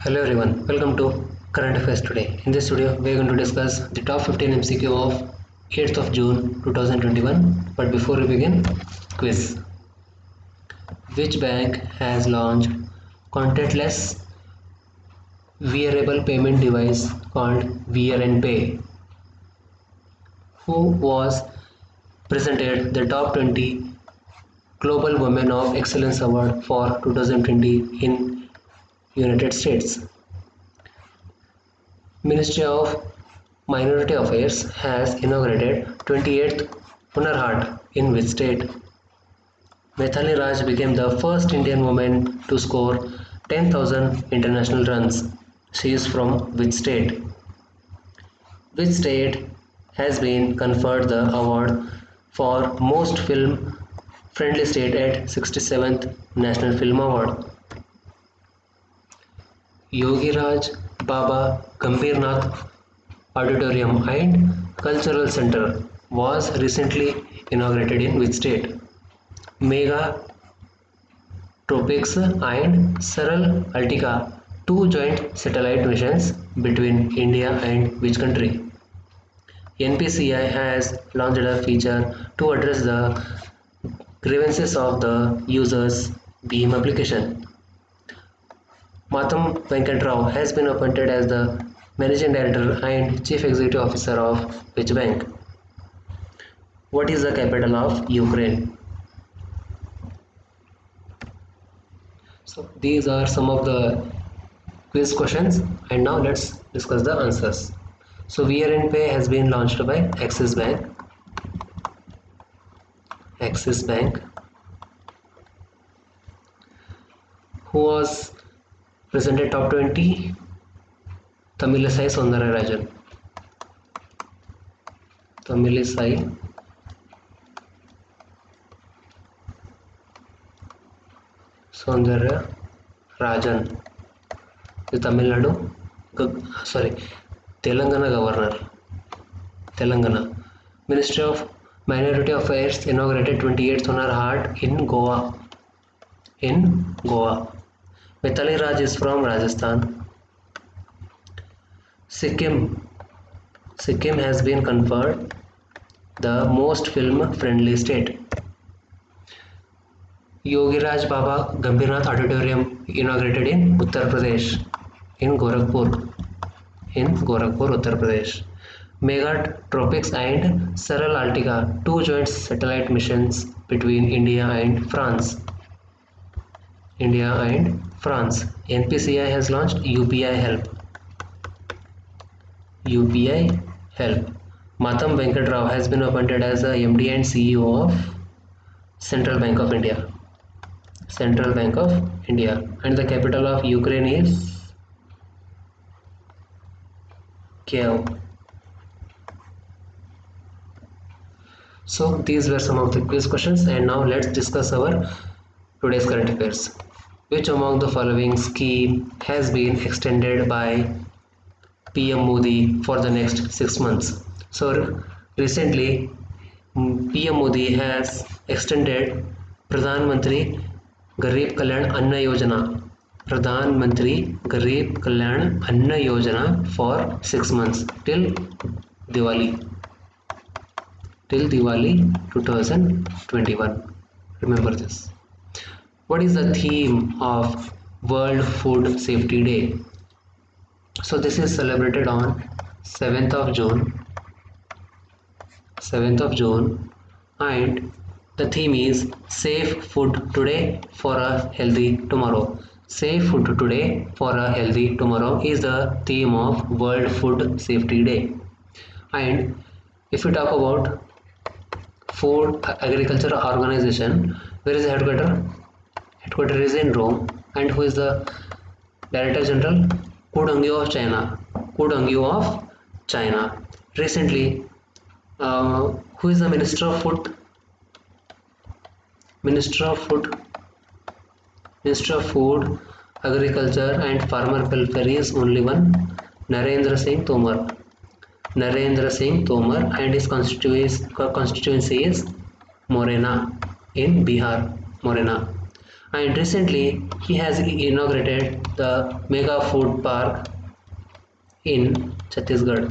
Hello everyone, welcome to Current Affairs Today. In this video, we are going to discuss the top 15 MCQ of 8th of June 2021. But before we begin, quiz. Which bank has launched contactless wearable payment device called Wear&Pay? Who was presented the top 20 Global Women of Excellence Award for 2020 in United States? Ministry of Minority Affairs has inaugurated 28th Hunar Haat in which state? Mithali Raj became the first Indian woman to score 10,000 international runs. She is from which state? Which state has been conferred the award for most film friendly state at 67th National Film Award? Yogi Raj Baba Gambhirnath Auditorium and Cultural Center was recently inaugurated in which state? Mega Tropics and Saral Altica, two joint satellite missions between India and which country? NPCI has launched a feature to address the grievances of the users' BHIM application. Matam Venkatrao has been appointed as the Managing Director and Chief Executive Officer of which bank? What is the capital of Ukraine? So these are some of the quiz questions, and now let's discuss the answers. So Wear&Pay has been launched by Axis Bank. Axis Bank. Who was presented top 20? Tamilisai Soundararajan. Tamilisai Soundararajan. The Tamil Nadu, Telangana Governor. Telangana. Ministry of Minority Affairs inaugurated 28th Hunar Haat in Goa. Mithali Raj is from Rajasthan. Sikkim has been conferred the most film friendly state. Yogi Raj Baba Gambhirnath Auditorium inaugurated in Uttar Pradesh, in Gorakhpur, Uttar Pradesh. Mega Tropics and Saral Altica, two joint satellite missions between India and France. NPCI has launched UPI Help. Matam Venkatrao has been appointed as the MD and CEO of Central Bank of India. And the capital of Ukraine is Kiev. So these were some of the quiz questions, and now let's discuss our today's current affairs. Which among the following scheme has been extended by PM Modi for the next 6 months? So recently PM Modi has extended Pradhan Mantri Garib Kalyan Anna Yojana for 6 months till Diwali 2021. Remember this. What is the theme of World Food Safety Day? So this is celebrated on 7th of June, and the theme is Safe Food Today for a Healthy Tomorrow. Safe Food Today for a Healthy Tomorrow is the theme of World Food Safety Day. And if we talk about Food Agriculture Organization, where is the headquarters? Headquarters is in Rome. And who is the Director General? Ku Dongyu of China. Recently, who is the Minister of Food, Agriculture and Farmer Welfare is only one, Narendra Singh Tomar, and his constituency is Morena in Bihar. And recently he has inaugurated the mega food park in Chhattisgarh.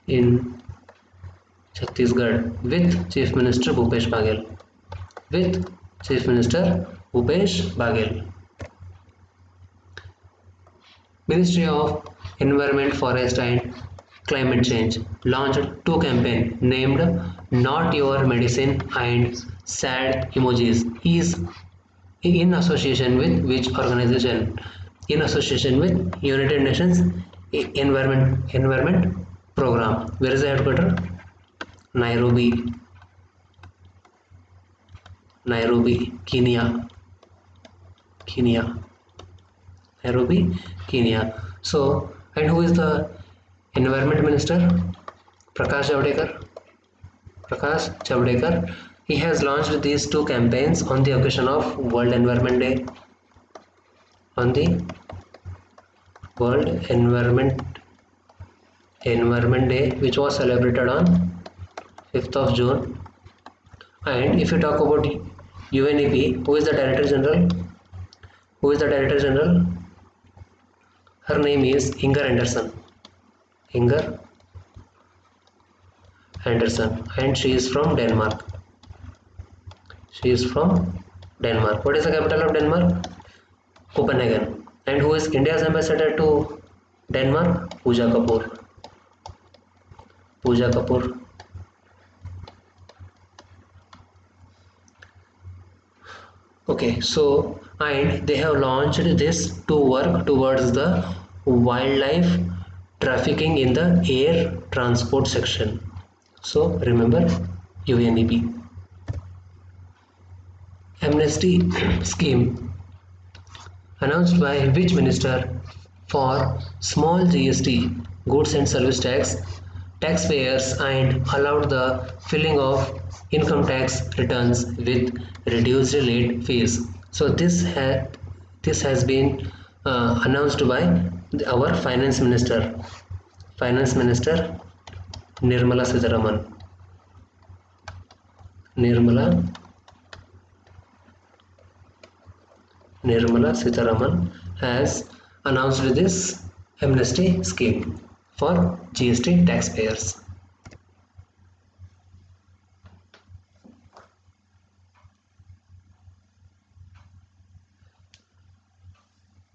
In Chhattisgarh with Chief Minister Bhupesh Baghel. With Chief Minister Bhupesh Baghel. Ministry of Environment, Forest and Climate Change launched two campaigns named Not Your Medicine and Sad Emojis. Is in association with which organization? In association with United Nations Environment Program. Where is the headquarters? Nairobi. Nairobi, Kenya. Kenya. Nairobi, Kenya. So, and who is the Environment Minister? Prakash Javadekar. Prakash Javadekar. He has launched these two campaigns on the occasion of World Environment Day. On the World Environment Day, which was celebrated on 5th of June. And if you talk about UNEP, who is the Director General? Who is the Director General? Her name is Inger Anderson. Inger Anderson, and she is from Denmark. She is from Denmark. What is the capital of Denmark? Copenhagen. And who is India's ambassador to Denmark? Pooja Kapoor. Pooja Kapoor. Okay, so and they have launched this to work towards the wildlife trafficking in the air transport section. So remember UNEP. Amnesty scheme announced by which minister for small GST goods and service tax taxpayers and allowed the filing of income tax returns with reduced late fees. So this has been announced by our finance minister Nirmala Sitharaman. Nirmala Sitharaman has announced this amnesty scheme for GST taxpayers.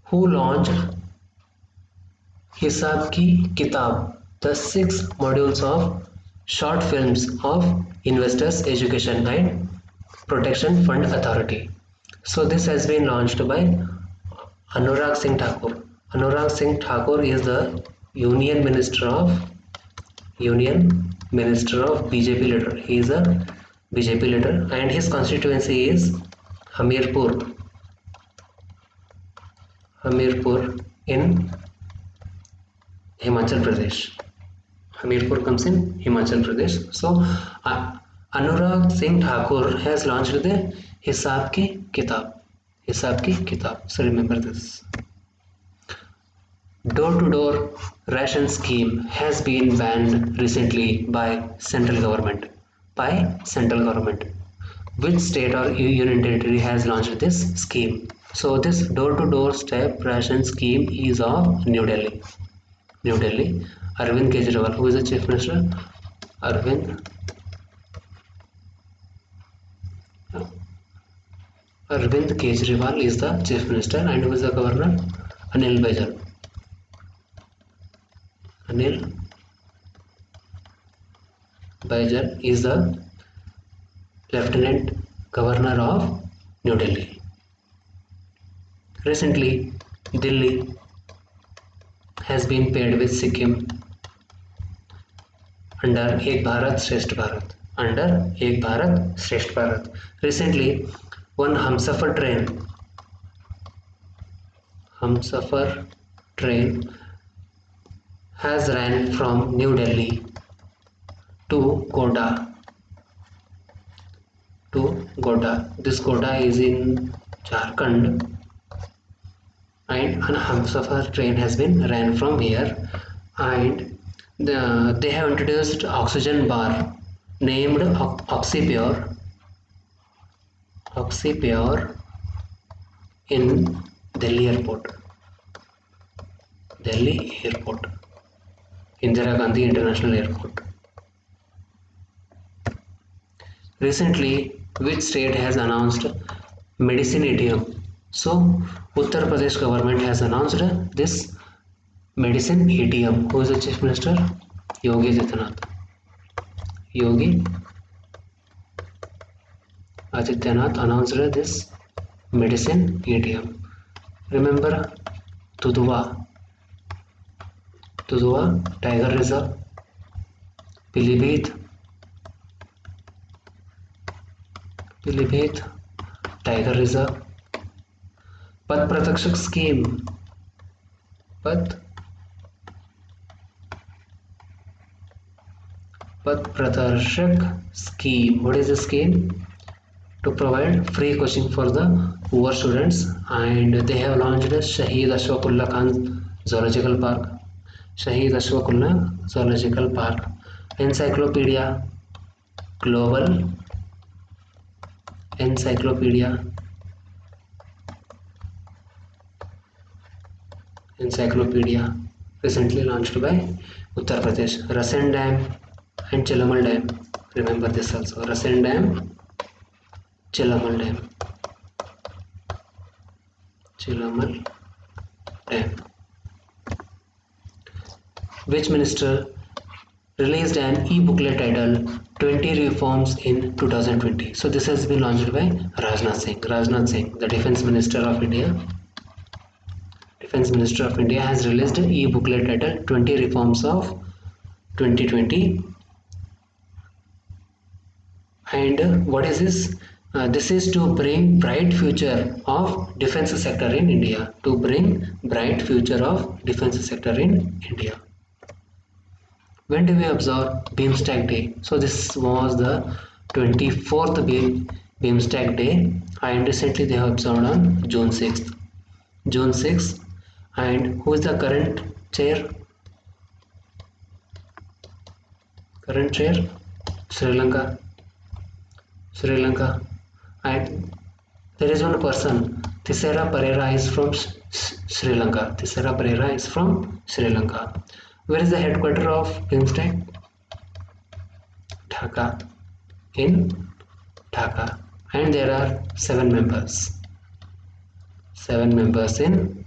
Who launched Hisab Ki Kitab, the 6 modules of short films of Investors Education and Protection Fund Authority. So this has been launched by Anurag Singh Thakur. Anurag Singh Thakur is the Union Minister of BJP leader. He is a BJP leader and his constituency is Hamirpur in Himachal Pradesh. Hamirpur comes in Himachal Pradesh. So Anurag Singh Thakur has launched the Hisab Ki Kitab. So remember this. Door-to-door ration scheme has been banned recently by central government. Which state or union territory has launched this scheme? So this door-to-door step ration scheme is of New Delhi. Arvind Kejriwal, who is the chief minister? Arvind Kejriwal is the chief minister, and who is the governor? Anil Baijal is the lieutenant governor of New Delhi. Recently, Delhi has been paired with Sikkim under Ek Bharat Shresth Bharat. Recently, one Humsafar train has ran from New Delhi to Godda. This Godda is in Jharkhand, and a Humsafar train has been ran from here, and they have introduced oxygen bar named Oxypure. Oxypure in Delhi Airport. Delhi Airport. Indira Gandhi International Airport. Recently, which state has announced medicine ATM? So, Uttar Pradesh government has announced this medicine ATM. Who is the Chief Minister? Yogi Adityanath. Yogi Adityanath announced this medicine ATM. Remember Tudua, Tiger Reserve, Pilibhit, Tiger Reserve, Pad Pratakshak scheme, Pad Pradarshak scheme. What is the scheme? To provide free coaching for the poor students, and they have launched Shahid Ashfaqullah Khan Zoological Park. Shahid Ashfaqullah Zoological Park. Encyclopedia, Global Encyclopedia, recently launched by Uttar Pradesh. Rasen Dam and Chilamal Dam. Remember this also. Rasen Dam, Chilamal Dam. Chilamal Dam. Which minister released an e-booklet titled 20 Reforms in 2020? So this has been launched by Rajnath Singh. Rajnath Singh, the Defense Minister of India. Defense Minister of India has released an e-booklet titled 20 Reforms of 2020. And what is this? This is to bring bright future of defense sector in India. To bring bright future of defense sector in India. When do we observe BIMSTEC Day? So this was the 24th BIMSTEC Day, and recently they have observed on June 6th. June 6th. And who is the current chair? Current chair? Sri Lanka. And there is one person, Thisara Perera is from Sri Lanka. Thisara Perera is from Sri Lanka. Where is the headquarters of BIMSTEC? Dhaka. In Dhaka. And there are 7 members. 7 members in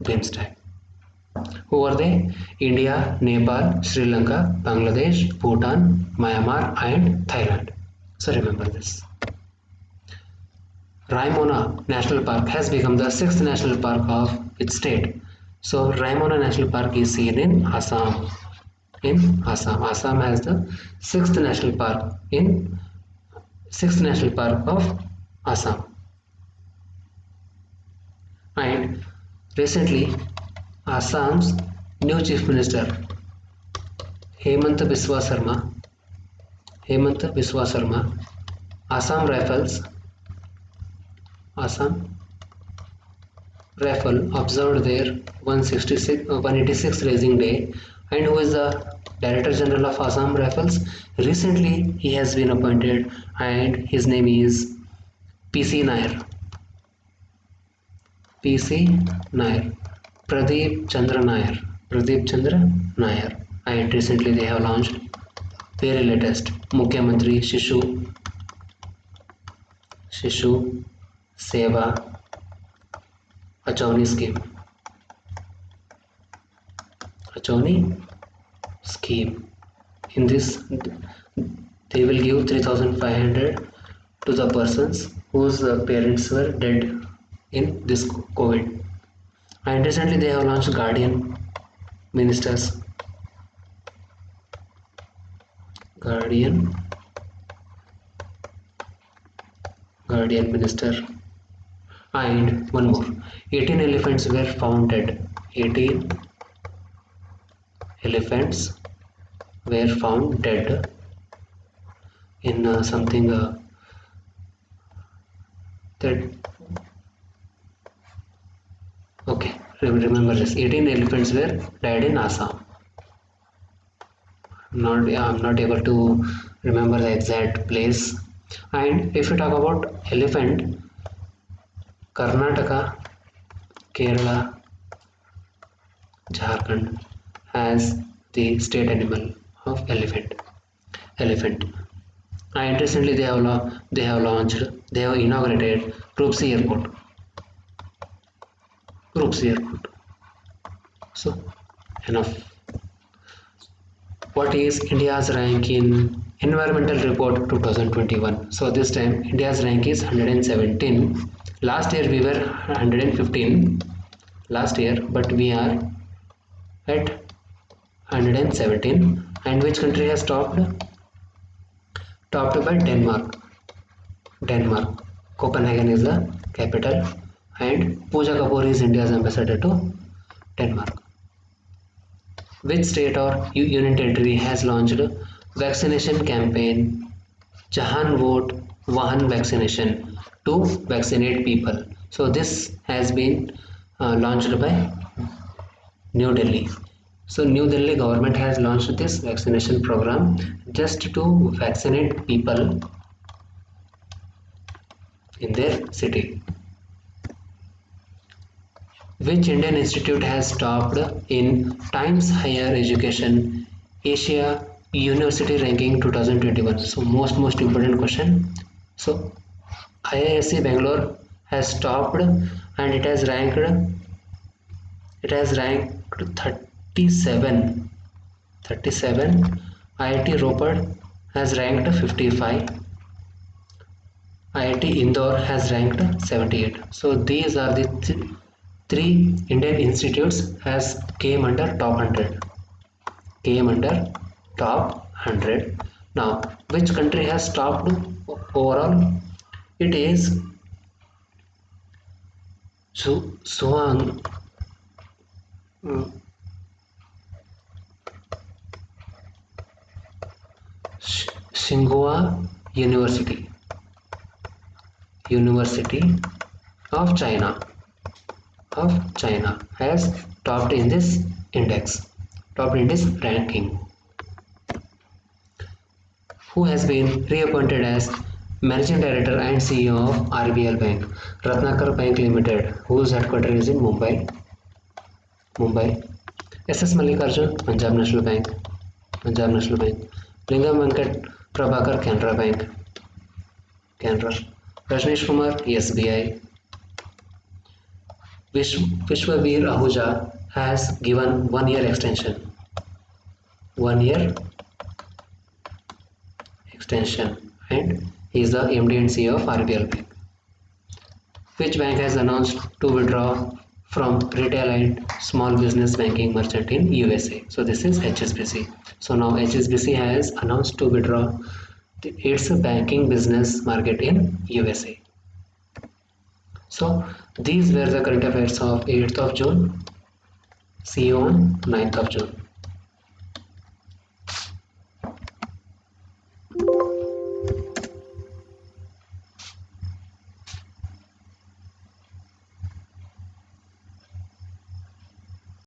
BIMSTEC. Who are they? India, Nepal, Sri Lanka, Bangladesh, Bhutan, Myanmar and Thailand. So remember this. Raimona National Park has become the 6th national park of its state. So Raimona National Park is seen in Assam. Assam has the 6th national park of Assam. And recently Assam's new Chief Minister Hemanta Biswa Sarma, Assam Rifle observed their 186th Rising Day. And who is the Director General of Assam Rifles? Recently he has been appointed, and his name is PC Nair. Pradeep Chandra Nair. And recently they have launched very latest Mukhyamantri Shishu Seva Achoni scheme. In this, they will give 3,500 to the persons whose parents were dead in this COVID. And recently they have launched Guardian Ministers. Guardian Minister. And one more. 18 elephants were found dead. 18 elephants were found dead in something that. Okay, remember this. 18 elephants were died in Assam. I'm not able to remember the exact place, And if you talk about elephant, Karnataka, Kerala, Jharkhand has the state animal of elephant. Elephant. And recently they have launched, they have inaugurated Roopsi Airport. Roopsi Airport. So enough. What is India's rank in Environmental Report 2021? So this time India's rank is 117. Last year we were 115 last year, but we are at 117. And which country has topped? Topped by Denmark. Denmark. Copenhagen is the capital, and Pooja Kapoor is India's ambassador to Denmark. Which state or union territory has launched vaccination campaign Jahan Vote Vahan vaccination to vaccinate people? So this has been launched by New Delhi. So New Delhi government has launched this vaccination program just to vaccinate people in their city. Which Indian institute has topped in Times Higher Education Asia University Ranking 2021? So most important question. So IISc Bangalore has topped and it has ranked 37. 37. IIT Ropar has ranked 55. IIT Indore has ranked 78. So these are the three Indian institutes has came under top 100. Came under top 100. Now, which country has topped overall? It is Suwang Tsinghua University. University of China has topped in this index, topped in this ranking. Who has been reappointed as Managing Director and CEO of RBL Bank, Ratnakar Bank Limited, whose headquarters is in Mumbai. SS Mallikarjun, Punjab National Bank. Lingam Venkat Prabhakar, Canara Bank. Rajneesh Kumar, SBI. Vishwavir Ahuja has given 1 year extension. 1 year extension, and he is the MD and CEO of RBL Bank. Which bank has announced to withdraw from retail and small business banking merchant in USA? So this is HSBC. So now HSBC has announced to withdraw its banking business market in USA. So these were the current affairs of 8th of June. See you on 9th of June.